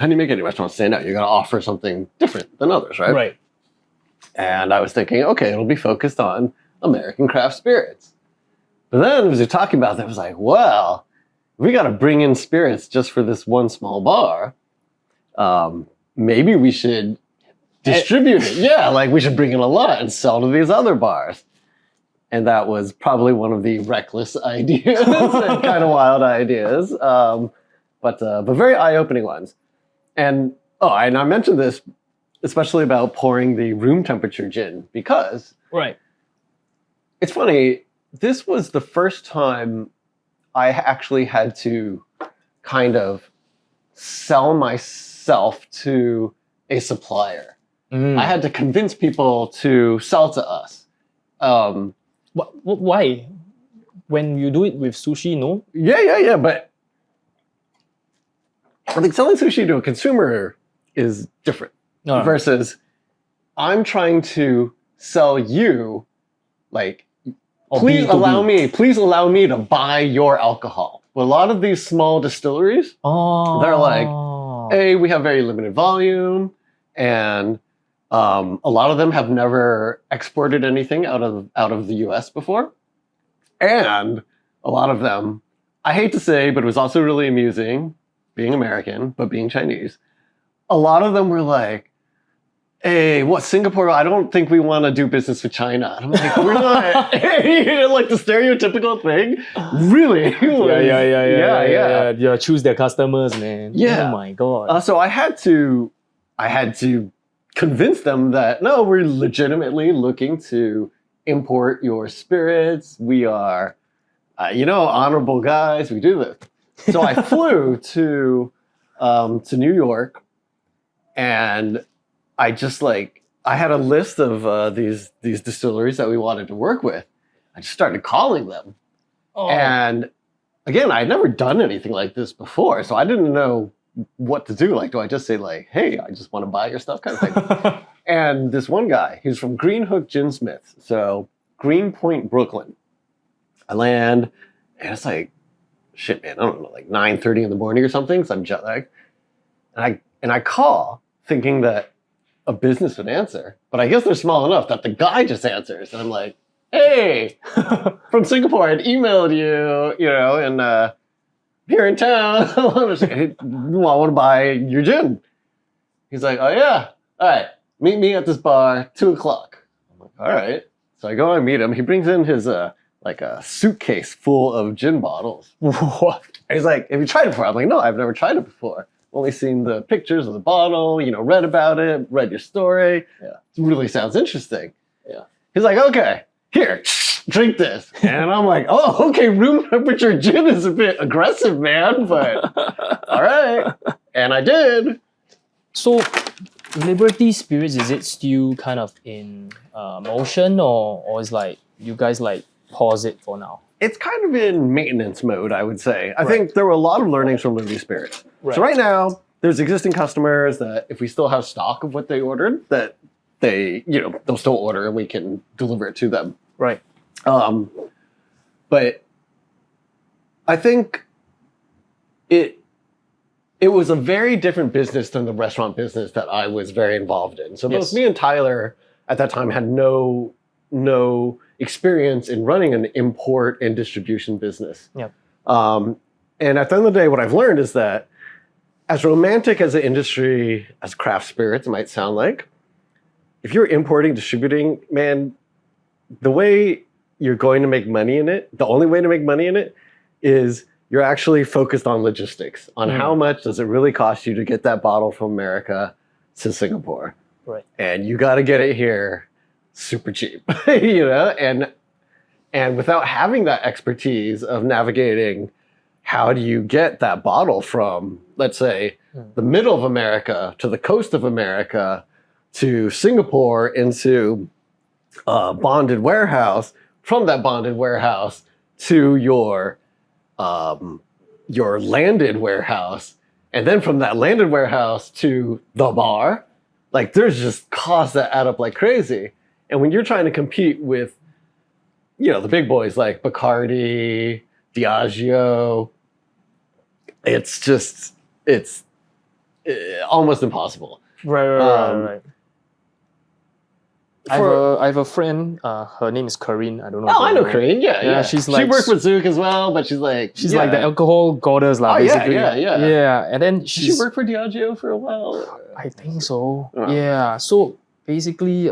how do you make any restaurant stand out? You got to offer something different than others, right? Right. And I was thinking, okay, it'll be focused on American craft spirits. But then as we were talking about that, I was like, well, we got to bring in spirits just for this one small bar. Maybe we should distribute it. Yeah, like we should bring in a lot and sell to these other bars. And that was probably one of the reckless ideas and kind of wild ideas, but very eye-opening ones. And and I mentioned this especially about pouring the room temperature gin because it's funny. This was the first time I actually had to kind of sell myself to a supplier. I had to convince people to sell to us. Why? When you do it with sushi, no? Yeah. But I think selling sushi to a consumer is different versus I'm trying to sell you, like, please allow me to buy your alcohol. But a lot of these small distilleries, they're like, hey, we have very limited volume, and a lot of them have never exported anything out of the US before. And a lot of them, I hate to say, but it was also really amusing, being American, but being Chinese. A lot of them were like, hey, what, Singapore? I don't think we want to do business with China. And I'm like, we're not. Like the stereotypical thing. Really? Yeah, choose their customers, man. Yeah. Oh my God. So I had to convince them that, no, we're legitimately looking to import your spirits. We are, honorable guys. We do this. So I flew to New York, and I had a list of these distilleries that we wanted to work with. I just started calling them. And again, I had never done anything like this before, so I didn't know what to do. Like, do I just say like, hey, I just want to buy your stuff kind of thing? And this one guy, he's from Green Hook Ginsmith, so Greenpoint, Brooklyn. I land, and it's like, shit, man, I don't know, like 9:30 in the morning or something, so I'm jet lagged. And I call thinking that a business would answer, but I guess they're small enough that the guy just answers. And I'm like, hey, from Singapore, I'd emailed you, and here in town, I want to buy your gin. He's like, oh yeah, all right, meet me at this bar, 2:00. I'm like, all right. So I go and meet him. He brings in his like a suitcase full of gin bottles. What? And he's like, have you tried it before? I'm like, no, I've never tried it before. Only seen the pictures of the bottle, read about it, read your story. Yeah. It really sounds interesting. Yeah. He's like, okay, here, drink this. And I'm like, oh, okay, room temperature gin is a bit aggressive, man, but all right. And I did. So, Liberty Spirits, is it still kind of in motion, or is like you guys like pause it for now? It's kind of in maintenance mode, I would say. I think there were a lot of learnings from Liberty Spirits. Right. So right now, there's existing customers that if we still have stock of what they ordered, that they, they'll still order and we can deliver it to them. Right. But I think it was a very different business than the restaurant business that I was very involved in. So both me and Tyler at that time had no experience in running an import and distribution business. Yep. And at the end of the day, what I've learned is that as romantic as an industry as craft spirits might sound like, if you're importing, distributing, man, the way you're going to make money in it, the only way to make money in it is you're actually focused on logistics, on how much does it really cost you to get that bottle from America to Singapore. Right. And you got to get it here super cheap, and without having that expertise of navigating how do you get that bottle from, let's say, the middle of America to the coast of America to Singapore into a bonded warehouse, from that bonded warehouse to your landed warehouse, and then from that landed warehouse to the bar, like there's just costs that add up like crazy. And when you're trying to compete with, the big boys like Bacardi, Diageo, almost impossible. Right, right. I have a friend. Her name is Corinne. I don't know. Oh, I know Corinne. Yeah. She's she like works with Zook as well, but she's like the alcohol goddess, lah. Oh, basically. yeah. And then Did she work for Diageo for a while? I think so. Oh. Yeah. So basically,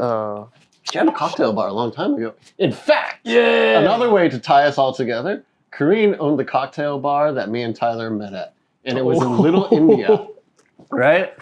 she had a cocktail bar a long time ago. In fact, another way to tie us all together. Corinne owned the cocktail bar that me and Tyler met at, and it was in Little India, right?